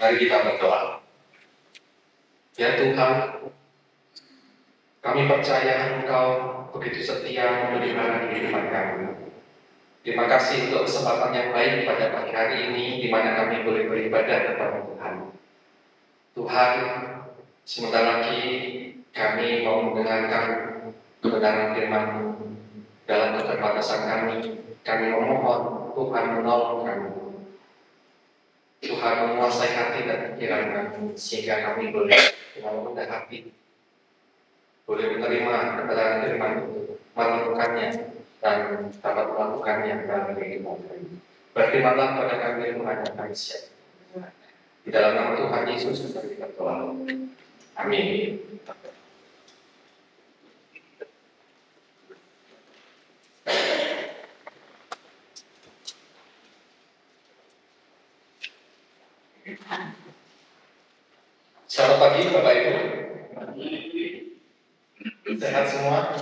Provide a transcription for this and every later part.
Mari kita berdoa. Ya Tuhan, kami percaya Engkau begitu setia memelihara kehidupan kami. Terima kasih untuk kesempatan yang baik pada pagi hari ini, di mana kami boleh beribadah kepada Tuhan. Tuhan, sebentar lagi kami mau mendengarkan kebenaran firman-Mu. Dalam keterbatasan kami memohon Tuhan menolong kami. Tuhan menguasai hati dan pikiran kami, sehingga kami boleh dengan rendah hati boleh menerima kebenaran firman itu, merenungkannya, dan dapat melakukannya dalam kehidupan kami. Berfirmanlah pada kami Tuhan yang kami siap. Di dalam nama Tuhan Yesus kami berdoa. Amin. Selamat pagi Bapak Ibu. Sehat semua?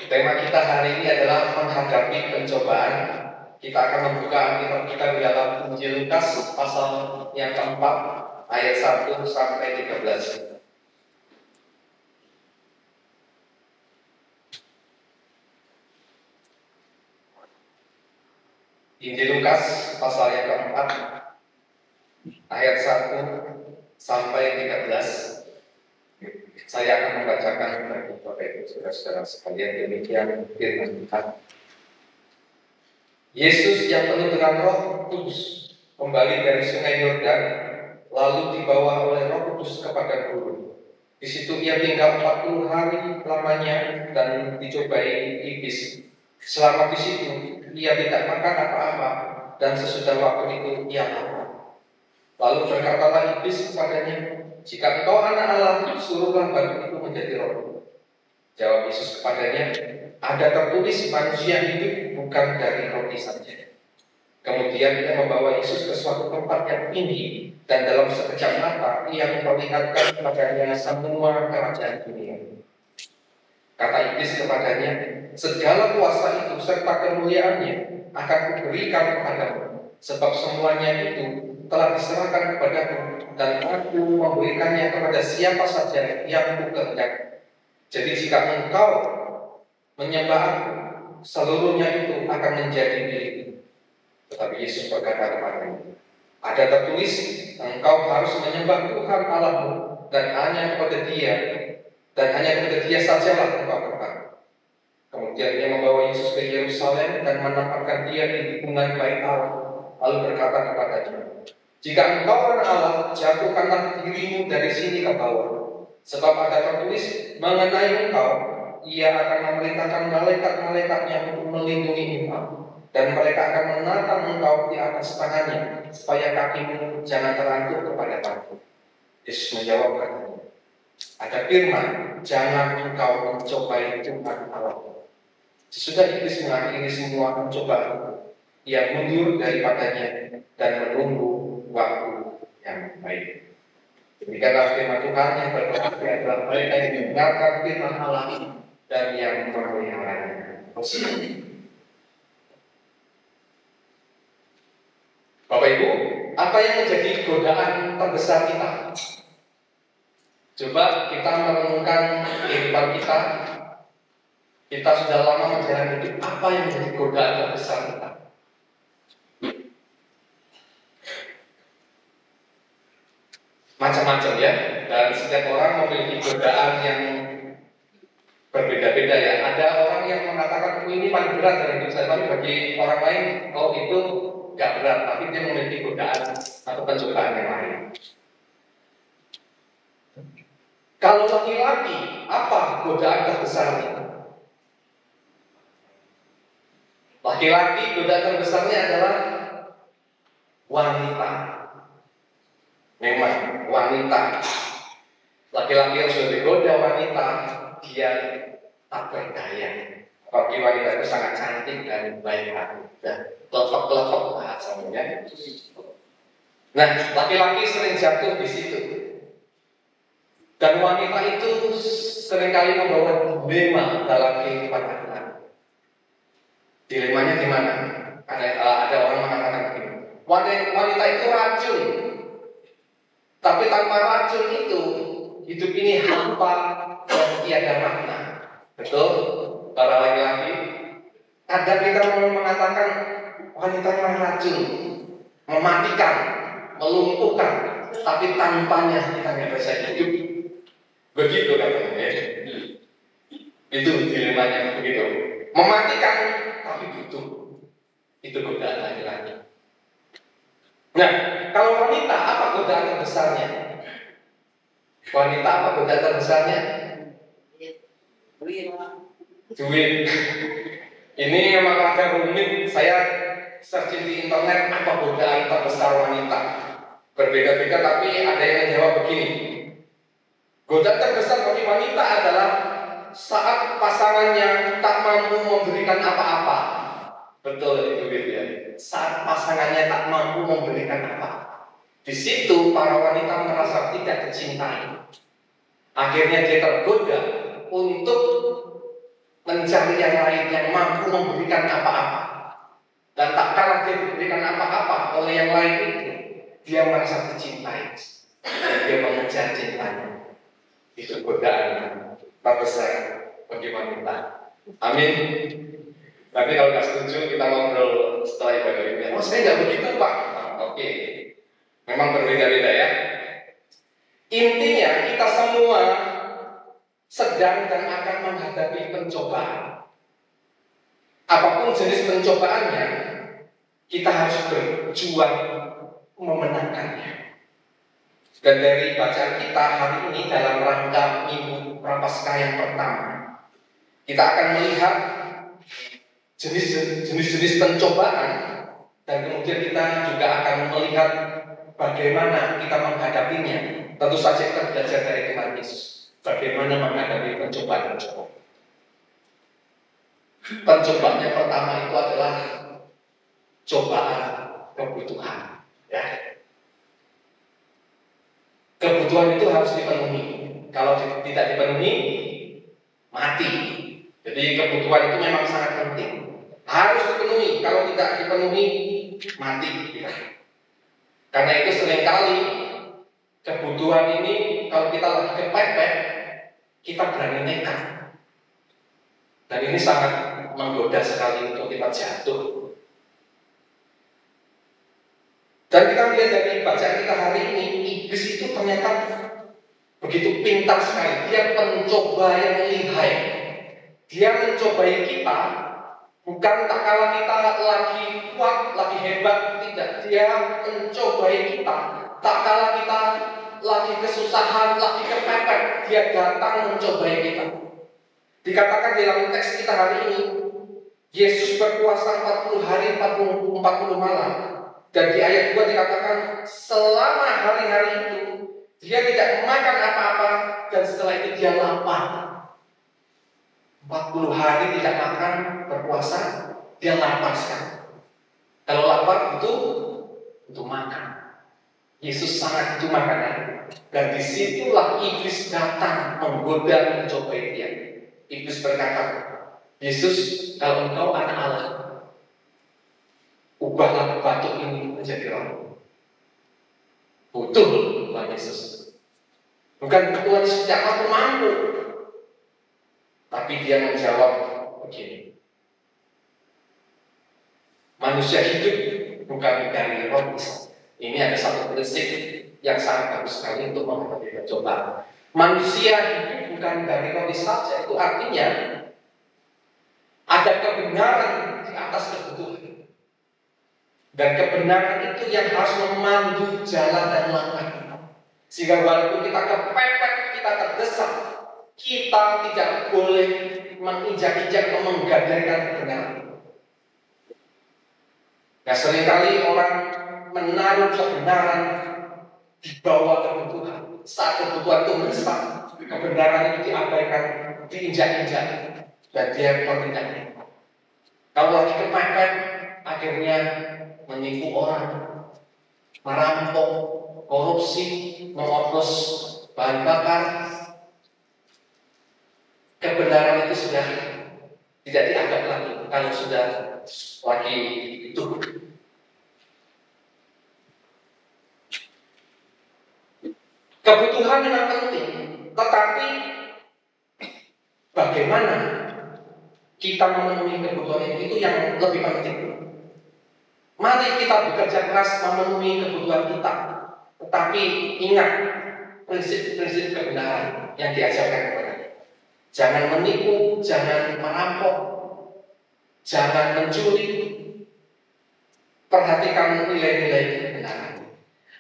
Tema kita hari ini adalah menghadapi pencobaan. Kita akan membuka Alkitab kita di dalam Injil Lukas pasal yang keempat ayat 1 sampai 13. Injil Lukas pasal yang keempat ayat 1 sampai 13. Saya akan membacakan bagi Bapak Ibu Saudara-saudara sekalian, demikian firman Tuhan. Yesus yang penuh dengan Roh Kudus kembali dari Sungai Yordan, lalu dibawa oleh Roh Kudus kepada gurun. Di situ ia tinggal 40 hari lamanya dan dicobai iblis. Selama di situ ia tidak makan apa-apa, dan sesudah waktu itu ia lapar. Lalu berkatalah iblis kepadanya, "Jika engkau anak Allah, suruhlah batu itu menjadi roti." Jawab Yesus kepadanya, "Ada tertulis, manusia hidup bukan dari roti saja." Kemudian ia membawa Yesus ke suatu tempat yang tinggi, dan dalam sekejap mata ia memperlihatkan kepadanya semua kerajaan dunia. Kata iblis kepadanya, "Segala kuasa itu serta kemuliaannya akan kuberikan kepadamu, sebab semuanya itu telah diserahkan kepadaku, dan aku memberikannya kepada siapa saja yang kukehendaki. Jadi jika engkau menyembah aku, seluruhnya itu akan menjadi milikku." Tetapi Yesus berkata kepadanya, "Ada tertulis, engkau harus menyembah Tuhan Allahmu, dan hanya kepada Dia sajalah engkau berhak." Kemudian ia membawa Yesus ke Yerusalem dan menempatkan dia di lingkungan bait Allah, lalu berkata kepadanya, "Jika engkau anak Allah, jatuhkanlah dirimu dari sini ke bawah. Sebab ada tertulis mengenai engkau, ia akan memerintahkan malaikat-malaikatnya untuk melindungi engkau, dan mereka akan menatang engkau di atas tangannya, supaya kakimu jangan terangkut kepada batu." Yesus menjawab katanya, "Ada firman, jangan engkau mencobai Tuhan Allah." Sesudah iblis mengakhiri semua pencobaan, ia mundur daripadanya dan menunggu waktu yang baik. Demikianlah firman Tuhan yang berarti adalah mereka yang mendengarkan firman Allah dan yang memeliharanya. Bapak Ibu, apa yang menjadi godaan terbesar kita? Coba kita merenungkan kehidupan kita. Kita sudah lama menjalani hidup, apa yang menjadi godaan terbesar kita? Macam-macam ya, dan setiap orang memiliki godaan yang berbeda-beda ya. Ada orang yang mengatakan, ini paling berat dari hidup saya, tapi bagi orang lain, itu gak berat, tapi dia memiliki godaan atau pencobaan yang lain. Kalau laki-laki, apa godaan terbesarnya? Laki-laki godaan terbesarnya adalah wanita. Memang wanita. Laki-laki yang sudah digoda wanita, dia tak berdaya. Bagi wanita itu sangat cantik dan baik hati, dan kelotok-kelotok bahasanya. Nah, laki-laki sering jatuh di situ. Dan wanita itu seringkali membawa dilema dalam kehidupan anak. Dilemanya di mana? Ada orang mengatakan begini, wanita itu racun, tapi tanpa racun itu hidup ini hampa dan tiada makna. Betul, para laki-laki. Kadang kita mengatakan wanitanya racun, mematikan, melumpuhkan, tapi tanpanya kita nggak bisa hidup. Begitu katanya. Itu dilemanya begitu. Mematikan tapi butuh. Itu godaan laki-laki. Nah, kalau wanita apa godaan terbesarnya? Wanita apa godaan terbesarnya? Duit. Ini memang agak rumit. Saya searching di internet apa godaan terbesar wanita. Berbeda-beda, tapi ada yang menjawab begini. Godaan terbesar bagi wanita adalah saat pasangannya tak mampu memberikan apa-apa. Betul itu ya. Saat pasangannya tak mampu memberikan apa, di situ para wanita merasa tidak dicintai. Akhirnya dia tergoda untuk mencari yang lain yang mampu memberikan apa-apa. Dan tak kalah dia diberikan apa-apa oleh yang lain itu, dia merasa dicintai. Dan dia mengejar cintanya. Itu godaan terbesar bagi wanita. Amin. Tapi kalau nggak setuju, kita ngobrol setelah ibadah ini. Oh, saya nggak begitu, Pak. Oke. Memang berbeda-beda ya. Intinya kita semua sedang dan akan menghadapi pencobaan. Apapun jenis pencobaannya, kita harus berjuang memenangkannya. Dan dari bacaan kita hari ini dalam rangka Minggu Prapaskah yang pertama, kita akan melihat jenis-jenis pencobaan, dan kemudian kita juga akan melihat bagaimana kita menghadapinya. Tentu saja kita belajar dari Tuhan Yesus bagaimana menghadapi pencobaan. Pencobaan yang pertama itu adalah cobaan kebutuhan. Ya. Kebutuhan itu harus dipenuhi. Kalau tidak dipenuhi, mati. Jadi kebutuhan itu memang sangat penting. Harus dipenuhi, kalau tidak dipenuhi mati. Karena itu seringkali kebutuhan ini kalau kita lagi kepepet, kita berani nekat. Dan ini sangat menggoda sekali untuk kita jatuh. Dan kita melihat dari bacaan kita hari ini, iblis itu ternyata begitu pintar sekali. Dia pencoba yang lihai. Dia mencobai kita. Bukan tak kala kita lagi kuat, lagi hebat, tidak. Dia mencobai kita. Tak kala kita lagi kesusahan, lagi kepepet, dia datang mencobai kita. Dikatakan dalam teks kita hari ini, Yesus berpuasa 40 hari, 40 malam. Dan di ayat 2 dikatakan, selama hari-hari itu, dia tidak makan apa-apa, dan setelah itu dia lapar. 40 hari tidak makan, berpuasa, dia lapar sekali. Kalau lapar itu untuk makan. Yesus sangat butuh makanan. Dan disitulah iblis datang menggoda, mencobai dia. Iblis berkata, Yesus, kalau engkau anak Allah, ubahlah batu ini menjadi roti. Betul, Tuhan Yesus. Bukan Tuhan Yesus tidak mampu. Tapi dia menjawab begini, manusia hidup bukan dari roti. Ini ada satu prinsip yang sangat bagus sekali untuk menghadapi pencobaan. Manusia hidup bukan dari roti saja. Itu artinya ada kebenaran di atas kebutuhan. Dan kebenaran itu yang harus memandu jalan dan langkah kita. Sehingga walaupun kita kepepet, kita terdesak, kita tidak boleh menginjak-injak atau menggadaikan kebenaran. Nah, seringkali orang menaruh kebenaran di bawah kebutuhan. Saat kebutuhan itu mendesak, kebenaran itu diabaikan, diinjak-injak, dan dia bertindak. Kalau lagi kepepet, akhirnya menipu orang, merampok, korupsi, mengoplos bahan bakar. Kebenaran itu sudah tidak dianggap lagi kalau sudah lagi itu. Kebutuhan memang penting, tetapi bagaimana kita memenuhi kebutuhan itu yang lebih penting. Mari kita bekerja keras memenuhi kebutuhan kita, tetapi ingat prinsip-prinsip kebenaran yang diajarkan kepada kita. Jangan menipu, jangan merampok, jangan mencuri. Perhatikan nilai-nilai kebenaran.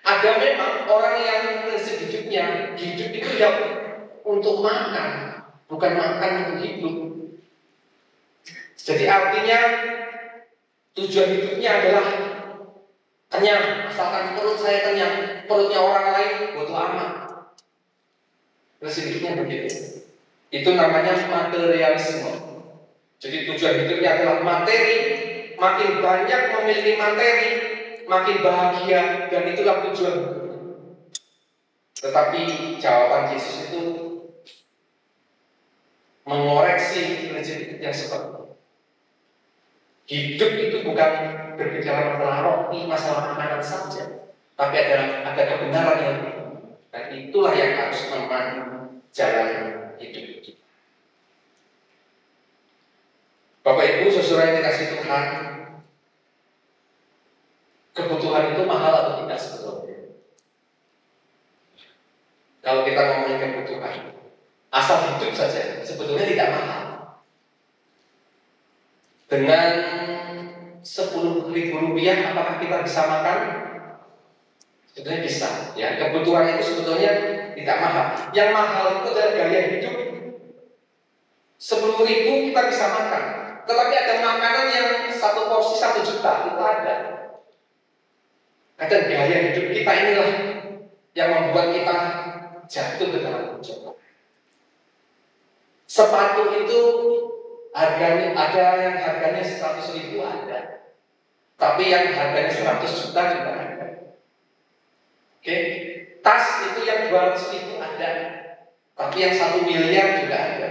Ada memang orang yang prinsip hidupnya, hidup itu ya untuk makan, bukan makan untuk hidup. Jadi artinya tujuan hidupnya adalah kenyang, asalkan perut saya kenyang, perutnya orang lain bodo amat. Prinsip hidupnya begitu. Itu namanya materialisme. Jadi tujuan hidupnya adalah materi, makin banyak memiliki materi, makin bahagia, dan itulah tujuan hidupnya. Tetapi jawaban Yesus itu mengoreksi prinsip hidup yang seperti itu. Hidup itu bukan berbicara masalah roti, masalah makanan saja, tapi ada kebenaran yang lebih. Dan itulah yang harus menemani jalan hidup kita. Bapak Ibu, saudara yang dikasih Tuhan, kebutuhan itu mahal atau tidak sebetulnya? Kalau kita ngomongin kebutuhan, asal hidup saja sebetulnya tidak mahal. Dengan 10.000 rupiah, apakah kita bisa makan? Sebetulnya bisa. Ya, kebutuhan itu sebetulnya tidak mahal. Yang mahal itu adalah gaya hidup. 10.000 kita bisa makan. Tetapi ada makanan yang satu porsi 1 juta, itu ada. Ada gaya hidup kita inilah yang membuat kita jatuh ke dalam coba. Sepatu itu harganya ada yang harganya 100.000 ada, tapi yang harganya 100 juta juga ada. Oke, tas itu yang 200.000 ada, tapi yang 1 miliar juga ada.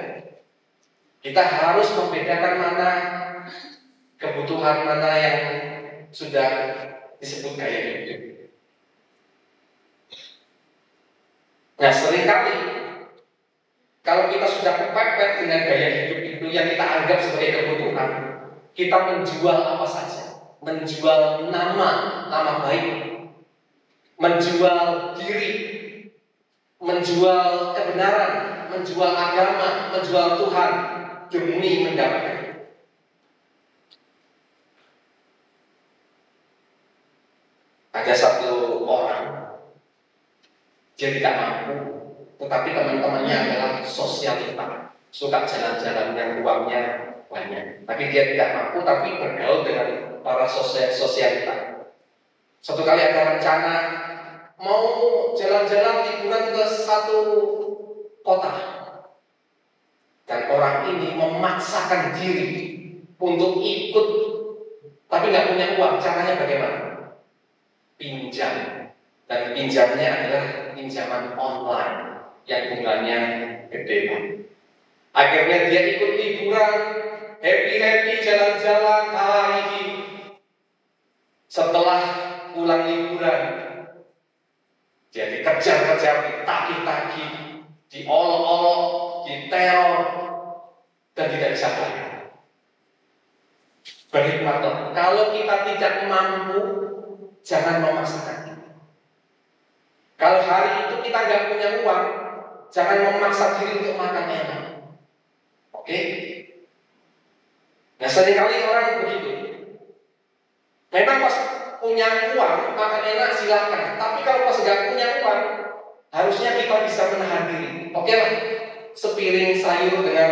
Kita harus membedakan mana kebutuhan, mana yang sudah disebut gaya hidup. Nah, seringkali kalau kita sudah kepepet dengan gaya hidup itu yang kita anggap sebagai kebutuhan, kita menjual apa saja, menjual nama baik, menjual diri, menjual kebenaran, menjual agama, menjual Tuhan demi mendapatkan. Ada satu orang, dia tidak mampu, tetapi teman-temannya adalah sosialita, suka jalan-jalan yang uangnya banyak. Tapi dia tidak mampu, tapi bergaul dengan para sosialita. Suatu kali ada rencana mau jalan-jalan liburan ke satu kota, dan orang ini memaksakan diri untuk ikut, tapi nggak punya uang. Caranya bagaimana? Pinjam, dan pinjamnya adalah pinjaman online yang bunganya gede. Akhirnya dia ikut liburan, happy jalan-jalan hari. Setelah pulang liburan, dia dikejar-kejar, ditagih-tagih, diolok-olok, diteror, dan tidak bisa bayar. Berhikmatlah, kalau kita tidak mampu, jangan memaksakan diri. Kalau hari itu kita nggak punya uang, jangan memaksa diri untuk makan enak. Oke? Nah, seringkali orang begitu. Memang pas punya uang, makan enak silakan. Tapi kalau pas nggak punya uang, harusnya kita bisa menahan diri. Oke lah, sepiring sayur dengan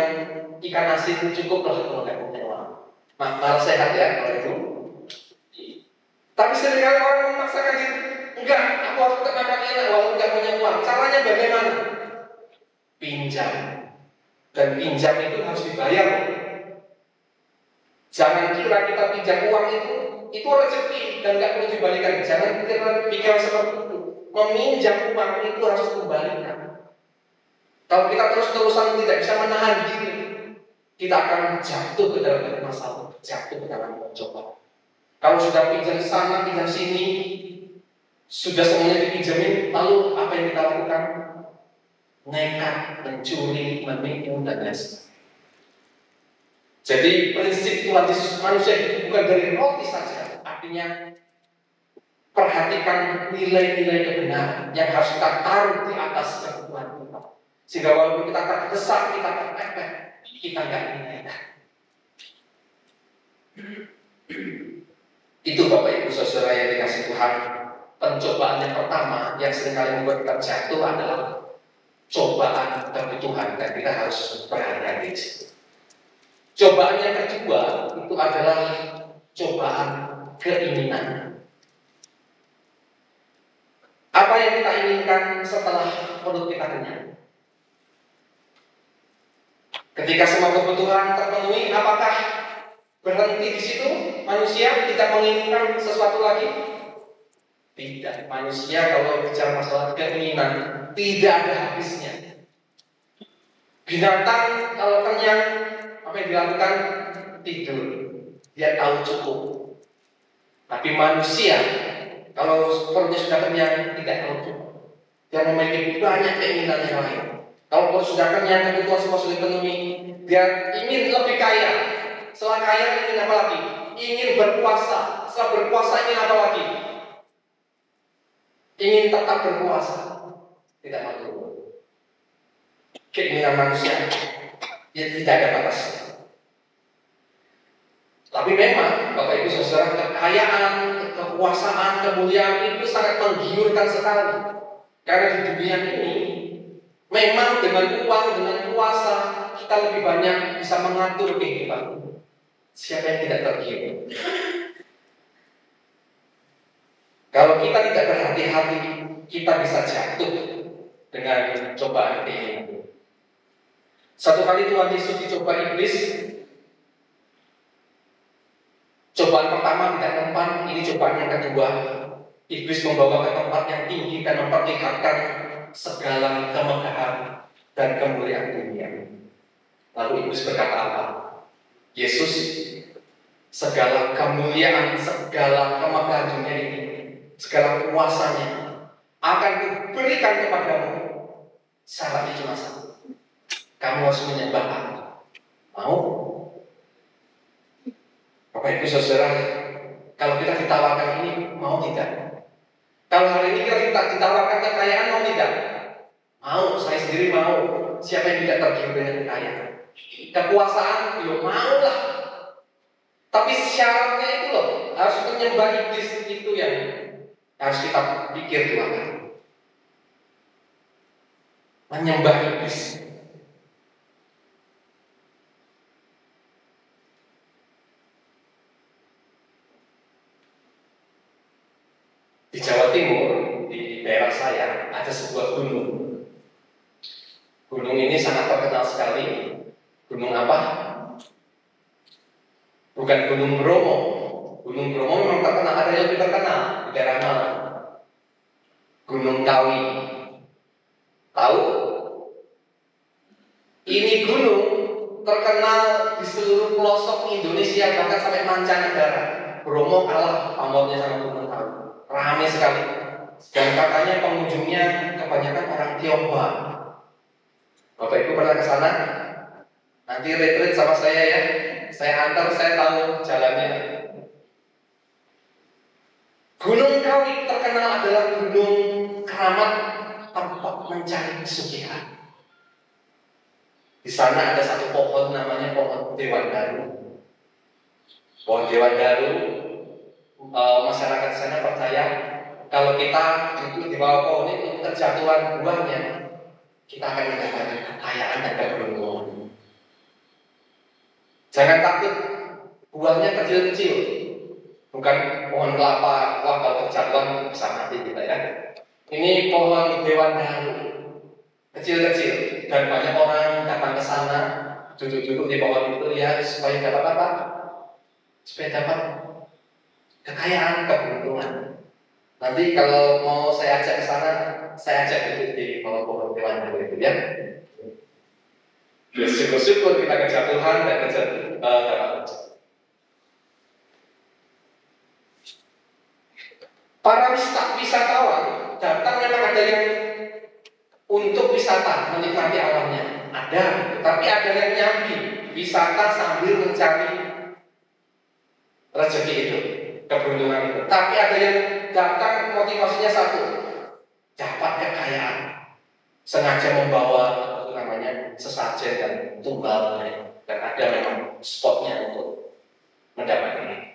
ikan asin cukup lah kalau nggak punya uang. Malah sehat ya kalau itu. Tapi seringkali orang memaksakan diri. Enggak, aku harus tetap makan enak walaupun nggak punya uang. Caranya bagaimana? Pinjam. Dan pinjam itu harus dibayar. Jangan kira kita pinjam uang itu rezeki dan nggak perlu dibalikan. Jangan pikir seperti itu. Meminjam uang itu harus dikembalikan. Kalau kita terus-terusan tidak bisa menahan diri, kita akan jatuh ke dalam masalah, jatuh ke dalam cobaan. Kalau sudah pinjam sana, pinjam sini, sudah semuanya dipinjamin, lalu apa yang kita lakukan? Nekat, mencuri, menipu, dan lain sebagainya. Jadi prinsip Tuhan Yesus, manusia itu bukan dari roti saja. Artinya perhatikan nilai-nilai kebenaran yang harus kita taruh di atas kebutuhan kita. Sehingga walaupun kita terdesak, kita terpepet, kita nggak ingat. Itu Bapak Ibu Saudara yang dikasih Tuhan. Pencobaan yang pertama yang seringkali membuat kita jatuh adalah cobaan kebutuhan, dan kita harus berhati-hati. Cobaan yang kedua itu adalah cobaan keinginan. Apa yang kita inginkan setelah perut kita kenyang? Ketika semua kebutuhan terpenuhi, apakah berhenti di situ? Manusia tidak menginginkan sesuatu lagi? Tidak. Manusia kalau bicara masalah keinginan tidak ada habisnya. Binatang kalau kenyang, apa yang dilakukan? Tidur. Dia tahu cukup. Tapi manusia kalau perutnya sudah kenyang, tidak tahu cukup. Dia memiliki banyak keinginan yang lain. Kalau perut sudah kenyang, kebutuhan semua sudah dipenuhi, dia ingin lebih kaya. Setelah kaya ingin apa lagi? Ingin berkuasa. Setelah berkuasa ingin apa lagi? Ingin tetap berkuasa. Tidak malu. Keinginan manusia ya tidak ada batasnya. Tapi memang Bapak Ibu Saudara, kekayaan, kekuasaan, kemuliaan itu sangat menggiurkan sekali. Karena di dunia ini memang dengan uang, dengan kuasa kita lebih banyak bisa mengatur kehidupan. Siapa yang tidak tergiur? Kalau kita tidak berhati-hati, kita bisa jatuh dengan cobaan ini. Satu kali Tuhan Yesus dicoba iblis. Cobaan pertama tidak mempan, ini cobaan yang kedua. Iblis membawa ke tempat yang tinggi dan memperlihatkan segala kemegahan dan kemuliaan dunia. Lalu iblis berkata apa? Yesus, segala kemuliaan, segala kemegahan dunia ini, segala kuasanya akan diberikan kepadamu. Syaratnya cuma satu. Kamu harus menyembah aku. Mau? Bapak Ibu Saudara, kalau kita ditawarkan ini, mau tidak? Kalau hari ini kita ditawarkan kekayaan, mau tidak? Mau, saya sendiri mau. Siapa yang tidak tergiur dengan kekayaan? Kekuasaan, ya mau lah. Tapi syaratnya itu loh, harus menyembah iblis itu yang harus kita pikir Tuhan. Menyembah iblis. Di Jawa Timur, di daerah saya, ada sebuah gunung. Gunung ini sangat terkenal sekali. Gunung apa? Bukan Gunung Bromo. Gunung Bromo memang terkenal, ada yang lebih terkenal di daerah mana? Gunung Kawi. Tahu? Ini gunung terkenal di seluruh pelosok Indonesia, bahkan sampai mancanegara. Bromo kalah pamornya sama Gunung Kawi. Ramai sekali. Dan katanya pengunjungnya kebanyakan orang Tionghoa. Bapak Ibu pernah ke sana? Nanti retreat sama saya ya. Saya antar, saya tahu jalannya. Gunung Kawi terkenal adalah gunung keramat, tempat mencari kesucian. Di sana ada satu pohon namanya pohon Dewandaru. Pohon Dewandaru, masyarakat sana percaya kalau kita duduk di bawah pohon itu terjatuhan buahnya, kita akan mendapatkan kekayaan dan keberuntungan. Jangan takut, buahnya kecil-kecil, bukan pohon kelapa. Wah, kalau terjatuhan bisa mati kita ya. Ini pohon Dewandaru, kecil-kecil, dan banyak orang datang ke sana, duduk-duduk di pohon itu ya supaya dapat apa? Supaya dapat kekayaan, keberuntungan. Nanti kalau mau saya ajak ke sana, saya ajak duduk di bawah pohon Dewandaru itu ya. Syukur-syukur kita kejar Tuhan dan kejar para wisatawan datang, memang ada yang untuk wisata menikmati alamnya, ada, tapi ada yang nyambi wisata sambil mencari rezeki itu, keberuntungan itu. Tapi ada yang datang motivasinya satu, dapat kekayaan, sengaja membawa sesajen dan tumbal, dan ada memang spotnya untuk mendapatkan.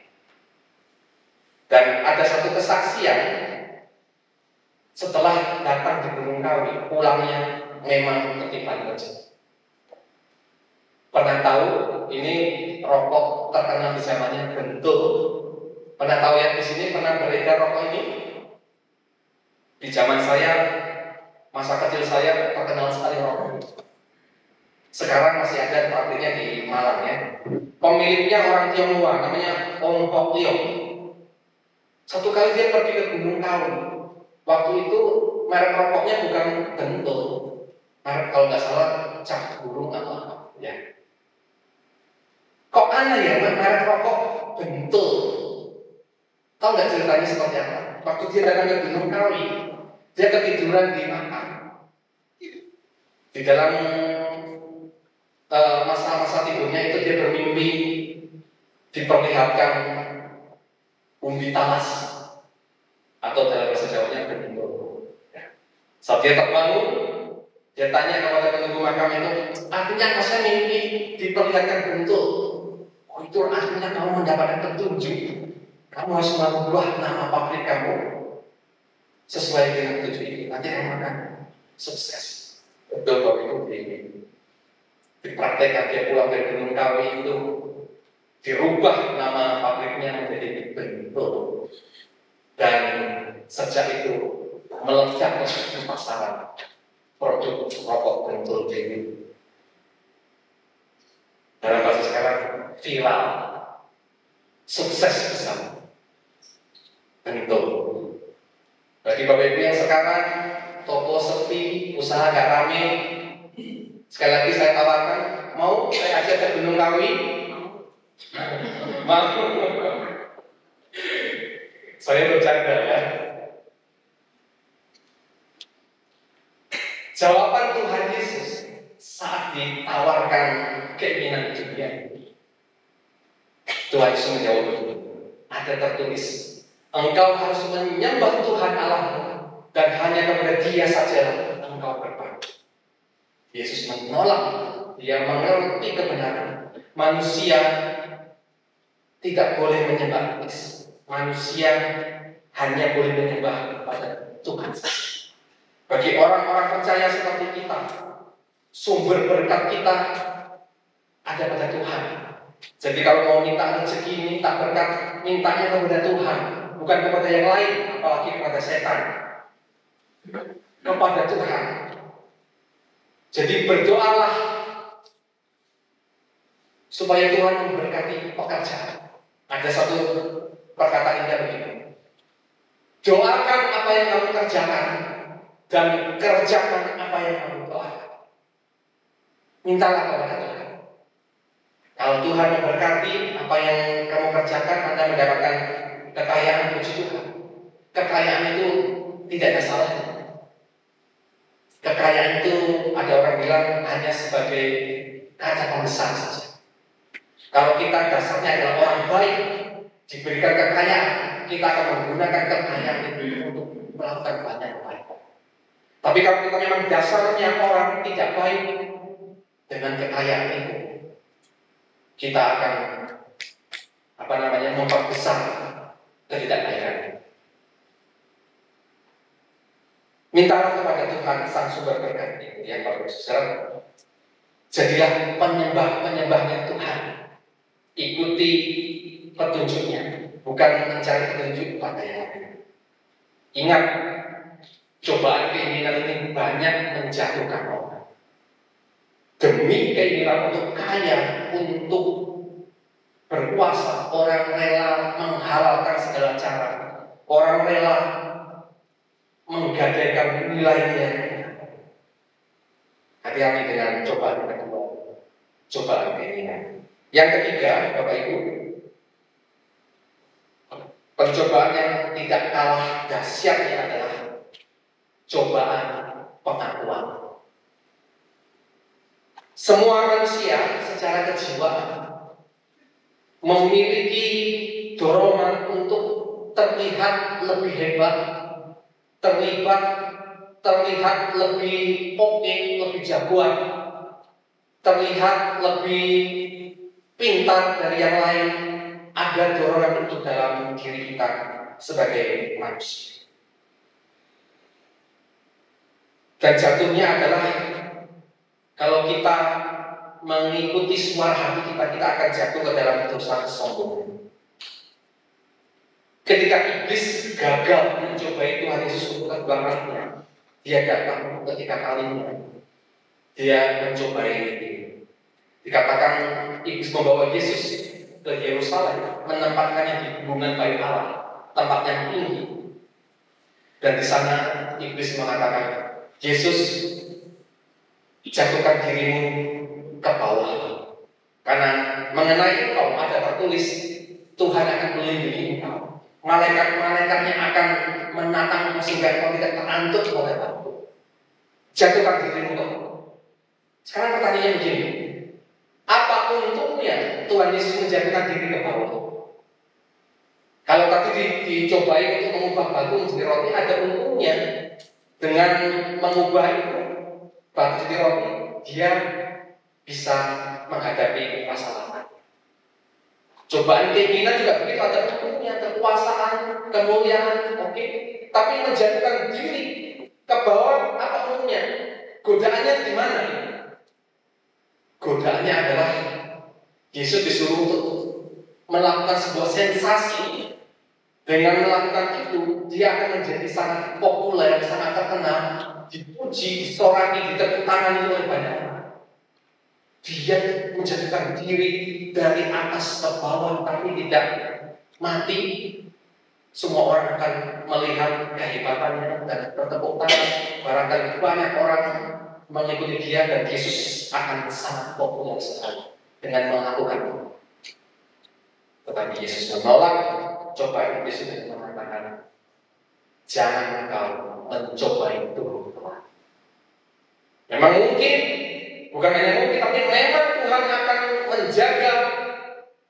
Dan ada satu kesaksian setelah datang di Gunung Kawi, pulangnya memang ketiban rezeki. Pernah tahu ini rokok terkenal di zamannya Bentul? Pernah tahu ya, di sini pernah beredar rokok ini? Di zaman saya, masa kecil saya terkenal sekali rokok ini. Sekarang masih ada pabriknya di Malang ya. Pemiliknya orang Tionghoa, namanya Ong Hok Leong. Satu kali dia pergi ke Gunung Kawi. Waktu itu merek rokoknya bukan Bentul, merek kalau nggak salah Cap Burung atau apa ya. Kok aneh ya, merek rokok Bentul. Tahu nggak ceritanya seperti apa? Waktu dia datang ke Gunung Kawi, dia ketiduran di makam. Di dalam masa-masa tidurnya itu dia bermimpi diperlihatkan umbi talas, atau dalam bahasa Jawanya Bentul. Saat dia terbangun, dia tanya kepada penunggu makam itu, artinya saya mimpi diperlihatkan Bentul. Oh, itu artinya kamu mendapatkan petunjuk. Kamu harus merubah nama pabrik kamu sesuai dengan petunjuk ini. Nanti kamu akan sukses. Betul Bapak Ibu, dipraktekkan. Dia pulang dari Gunung Kawi itu dirubah nama pabriknya menjadi Bentul. Dan sejak itu meledak di pasaran produk rokok Bentul ini. Dalam bahasa sekarang viral, sukses besar Bentul. Bagi Bapak Ibu yang sekarang toko sepi, usaha gak rame, sekali lagi saya tawarkan, mau saya ajak ke Gunung Kawi? Mau? Saya bercanda ya. Jawaban Tuhan Yesus saat ditawarkan keinginan dunia ini, Tuhan Yesus menjawab begini, ada tertulis, engkau harus menyembah Tuhan Allahmu dan hanya kepada Dia saja engkau berbakti. Yesus menolak, Dia mengerti kebenaran. Manusia tidak boleh menyembah iblis. Manusia hanya boleh menyembah kepada Tuhan saja. Bagi orang-orang percaya seperti kita, sumber berkat kita ada pada Tuhan. Jadi kalau mau minta rezeki, minta berkat, mintanya kepada Tuhan, bukan kepada yang lain, apalagi kepada setan. Kepada Tuhan. Jadi berdoalah supaya Tuhan memberkati pekerjaan. Ada satu perkataan indah begini, doakan apa yang kamu kerjakan dan kerjakan apa yang kamu doakan. Mintalah kepada Tuhan. Kalau Tuhan memberkati apa yang kamu kerjakan, Anda mendapatkan kekayaan, puji Tuhan. Kekayaan itu tidak ada salahnya. Kekayaan itu ada orang bilang hanya sebagai kaca pembesar saja. Kalau kita dasarnya adalah orang baik, diberikan kekayaan, kita akan menggunakan kekayaan itu untuk melakukan banyak kebaikan. Tapi kalau kita memang dasarnya orang tidak baik, dengan kekayaan itu kita akan memperbesar ketidakbaikan. Mintalah kepada Tuhan Sang Sumber berkat itu yang baru saudara. Jadilah penyembahnya Tuhan. Ikuti petunjuknya, bukan mencari petunjuk pada yang lain. Ingat, cobaan keinginan ini banyak menjatuhkan orang. Demi keinginan untuk kaya, untuk berkuasa, orang rela menghalalkan segala cara. Orang rela menggadaikan nilai-nilai. Hati-hati dengan cobaan kedua. cobaan keinginan. Yang ketiga, Bapak Ibu, pencobaan yang tidak kalah dahsyatnya adalah cobaan pengakuan. Semua manusia secara kejiwaan memiliki dorongan untuk terlihat lebih hebat, terlihat lebih oke, lebih jagoan, terlihat lebih pintar dari yang lain. Ada dorongan itu dalam diri kita sebagai manusia. Dan jatuhnya adalah kalau kita mengikuti suara hati kita akan jatuh ke dalam dosa kesombongan. Ketika iblis gagal mencobai Tuhan Yesus untuk kedua kalinya, dia datang ketika kalinya dia mencobai ini. Dikatakan iblis membawa Yesus ke Yerusalem, menempatkannya di gunungan Bait Allah, tempat yang tinggi. Dan di sana iblis mengatakan, Yesus, jatuhkan dirimu ke bawah, karena mengenai engkau ada tertulis, Tuhan akan melindungi engkau. Malaikat-malaikatnya akan menatangmu sehingga engkau tidak terantut oleh batu. Jatuhkan dirimu ke bawah. Sekarang pertanyaannya begini, apa untungnya Tuhan Yesus menjatuhkan diri ke bawah? Kalau tadi dicobai untuk mengubah batu menjadi roti, ada untungnya. Dengan mengubah itu batu jadi roti, dia bisa menghadapi masalah. Cobaan keinginan juga begitu, ada untungnya, kekuasaan, kemuliaan, oke. Tapi menjatuhkan diri ke bawah, apa untungnya? Godaannya di mana? Godaannya adalah Yesus disuruh untuk melakukan sebuah sensasi. Dengan melakukan itu, dia akan menjadi sangat populer, sangat terkenal, dipuji, disoraki, ditepuk tangan oleh banyak orang. Dia menjadikan diri dari atas ke bawah, tapi tidak mati. Semua orang akan melihat kehebatannya dan bertepuk tangan. Barangkali banyak orang mengikuti dia, dan Yesus akan sangat populer sekali dengan melakukan itu. Tetapi Yesus menolak cobaan iblis dan mengatakan, jangan kau mencobai Tuhan. Memang mungkin, bukan hanya mungkin, tapi memang Tuhan akan menjaga.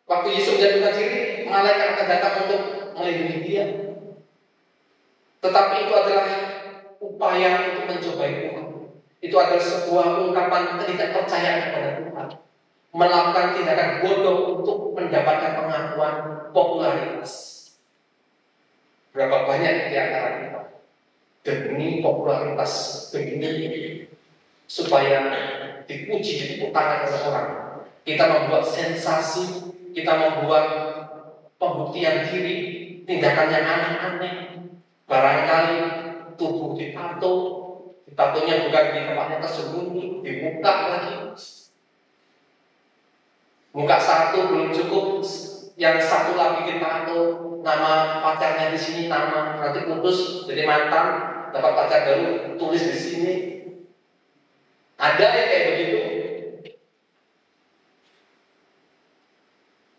Waktu Yesus menjatuhkan diri, malaikat akan datang untuk melindungi dia. Tetapi itu adalah upaya untuk mencobai Tuhan. Itu adalah sebuah ungkapan ketidakpercayaan kepada Tuhan, melakukan tindakan bodoh untuk mendapatkan pengakuan, popularitas. Berapa banyak di antara kita demi popularitas, demi supaya dipuji, ditepuk tangan oleh orang, kita membuat sensasi, kita membuat pembuktian diri, tindakan yang aneh-aneh. Barangkali tubuh ditatonya bukan di tempatnya tersembunyi, di muka lagi. Muka satu belum cukup, yang satu lagi ditato, nama pacarnya di sini, nama nanti putus jadi mantan, dapat pacar baru, tulis di sini. Ada yang kayak begitu,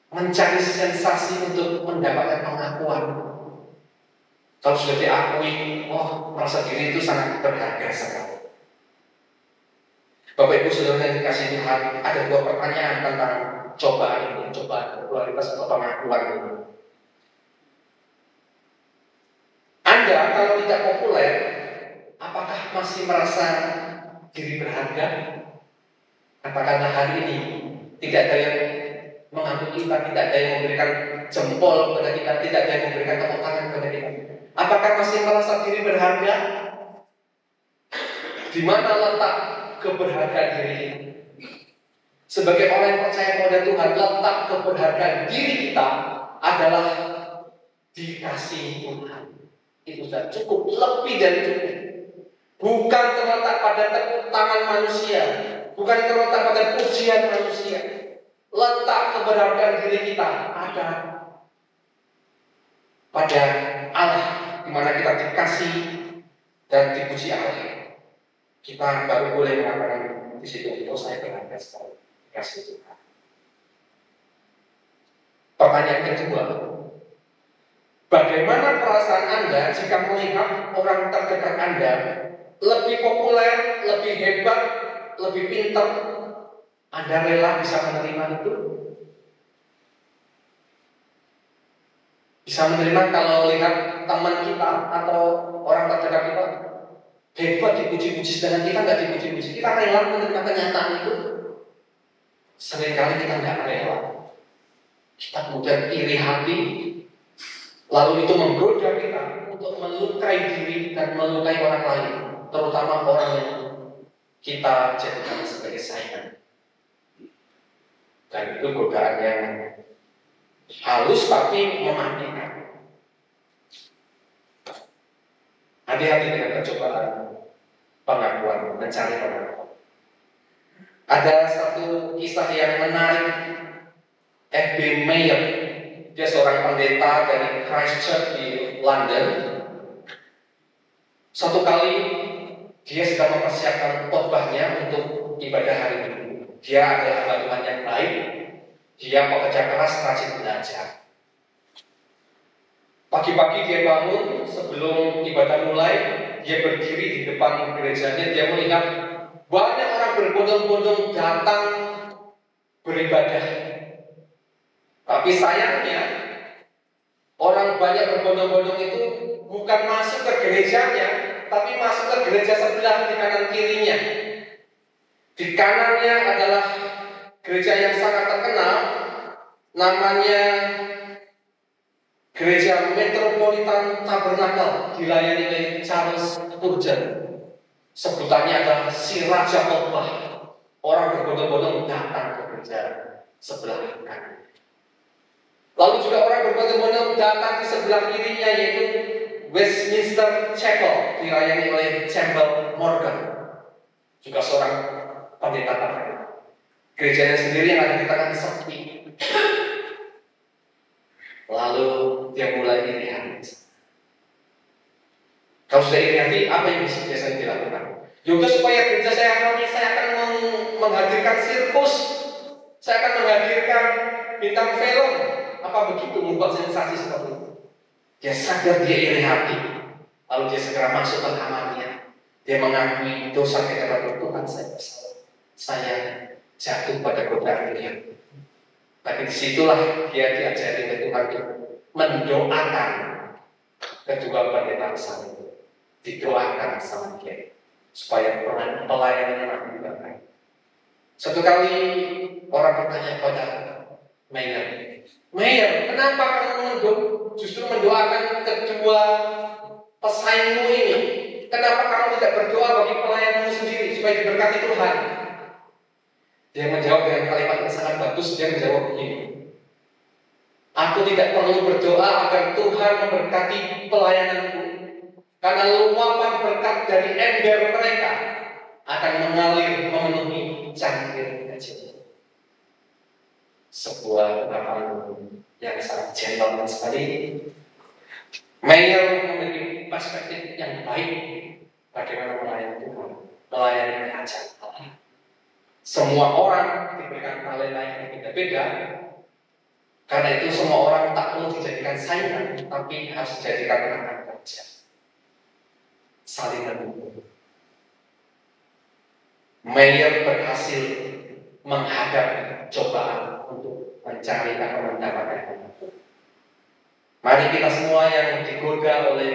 mencari sensasi untuk mendapatkan pengakuan. Kalau sudah diakui, merasa diri itu sangat berharga sekali. Bapak Ibu Saudara yang dikasihi Tuhan, ada dua pertanyaan tentang cobaan ini, cobaan popularitas atau pengakuan ini. Anda kalau tidak populer, apakah masih merasa diri berharga? Katakanlah hari ini tidak ada yang mengakui kita, tidak ada yang memberikan jempol kepada kita, tidak ada yang memberikan tepuk tangan kepada kita. Apakah masih merasa diri berharga? Di mana letak keberhargaan diri kita? Sebagai orang yang percaya kepada Tuhan, letak keberhargaan diri kita adalah dikasihi Tuhan. Itu sudah cukup, lebih dari cukup. Bukan terletak pada tepuk tangan manusia, bukan terletak pada pujian manusia. Letak keberhargaan diri kita ada pada Allah, di mana kita dikasih dan dipuji Allah. Kita baru boleh mengatakan di situ, saya berharga sekali. kasih Tuhan. Pertanyaan kedua, bagaimana perasaan Anda jika melihat orang terdekat Anda lebih populer, lebih hebat, lebih pintar? Anda rela bisa menerima itu? Bisa menerima kalau lihat teman kita atau orang terdekat kita hebat, dipuji-puji, sedangkan kita nggak dipuji-puji, kita rela menerima kenyataan itu? Seringkali kita nggak rela. Kita kemudian iri hati, lalu itu menggoda kita untuk melukai diri dan melukai orang lain, terutama orang yang kita jadikan sebagai saingan. Dan itu godaan yang halus tapi mematikan. Hati-hati dengan percobaan pengakuan, mencari pengakuan. Ada satu kisah yang menarik. F.B. Meyer, dia seorang pendeta dari Christchurch di London. Suatu kali dia sedang mempersiapkan khotbahnya untuk ibadah hari Minggu. Dia adalah hamba Tuhan yang baik. Dia pekerja keras, rajin belajar. Pagi-pagi dia bangun, sebelum ibadah mulai, dia berdiri di depan gerejanya. Dia melihat banyak orang berbondong-bondong datang beribadah. Tapi sayangnya, orang banyak berbondong-bondong itu bukan masuk ke gerejanya, tapi masuk ke gereja sebelah di kanan kirinya. Di kanannya adalah gereja yang sangat terkenal, namanya Gereja Metropolitan Tabernacle, dilayani oleh Charles Spurgeon. Sebutannya adalah si Raja Khotbah. Orang berbondong-bondong datang ke gereja sebelah kanan. Lalu juga orang berbondong-bondong datang di sebelah kirinya, yaitu Westminster Chapel, dilayani oleh Campbell Morgan, juga seorang pendeta terkenal. Gerejanya sendiri yang ada di tengah sepi. Lalu dia mulai iri hati. Kalau sudah iri hati, apa yang biasanya dilakukan? Juga supaya gereja saya akan menghadirkan sirkus, saya akan menghadirkan bintang film. Apa begitu membuat sensasi seperti itu? Dia sadar dia iri hati, lalu dia segera masuk ke kamarnya. Dia mengakui dosa kepada Tuhan, saya bersalah. Saya jatuh pada godaan ini. Tapi disitulah dia diajari oleh Tuhan mendoakan kedua pendeta besar itu, didoakan sama dia supaya pelayanannya makin baik. Satu kali orang bertanya kepada Meyer, kenapa kamu justru mendoakan kedua pesaingmu ini? Kenapa kamu tidak berdoa bagi pelayanmu sendiri supaya diberkati Tuhan? Dia menjawab dengan kalimat yang sangat bagus. Dia menjawab begini, aku tidak perlu berdoa agar Tuhan memberkati pelayananku, karena luapan berkat dari ember mereka akan mengalir memenuhi cangkir kecil. Sebuah ungkapan yang sangat gentleman sekali. Meyer memiliki perspektif yang baik bagaimana melayani Tuhan, melayani kerajaan Allah. Semua orang diberikan talenta yang berbeda-beda. Karena itu semua orang tak perlu dijadikan saingan, tapi harus dijadikan rekan kerja, saling mendukung. Meyer berhasil menghadap cobaan untuk mencari atau mendapatkan. Mari kita semua yang digoda oleh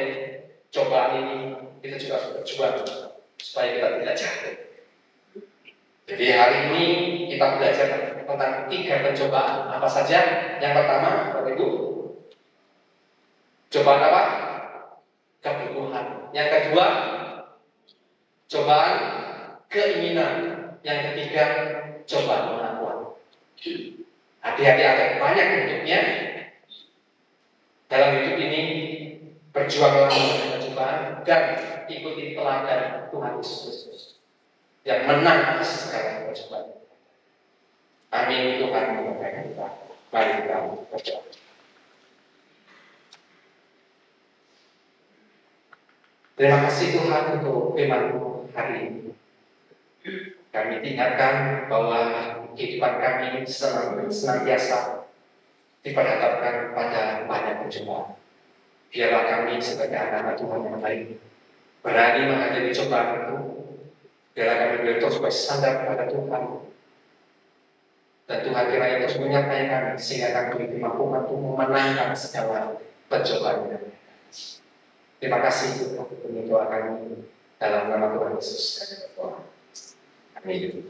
cobaan ini, kita juga harus berjuang supaya kita tidak jatuh. Jadi hari ini kita belajar tentang 3 pencobaan. Apa saja? Yang pertama, Bapak Ibu, cobaan apa? Kebutuhan. Yang kedua, cobaan keinginan. Yang ketiga, cobaan pengakuan. Hati-hati, ada banyak bentuknya. Dalam hidup ini berjuanglah dengan cobaan dan ikuti teladan Tuhan Yesus Kristus yang menang atas segala percobaan. Amin. Tuhan memberkati kita. Mari kita berdoa. Terima kasih Tuhan untuk firman-Mu hari ini. Kami ingatkan bahwa kehidupan kami senantiasa diperhadapkan pada banyak pencobaan. Biarlah kami sebagai anak-anak Tuhan yang baik berani menghadapi cobaan itu. Biarlah kami boleh terus bersandar pada Tuhan. Dan Tuhan kiranya terus menyertai kami sehingga kami mampu untuk memenangkan segala pencobaan yang ada. Terima kasih untuk doa kami dalam nama Tuhan Yesus. Amin.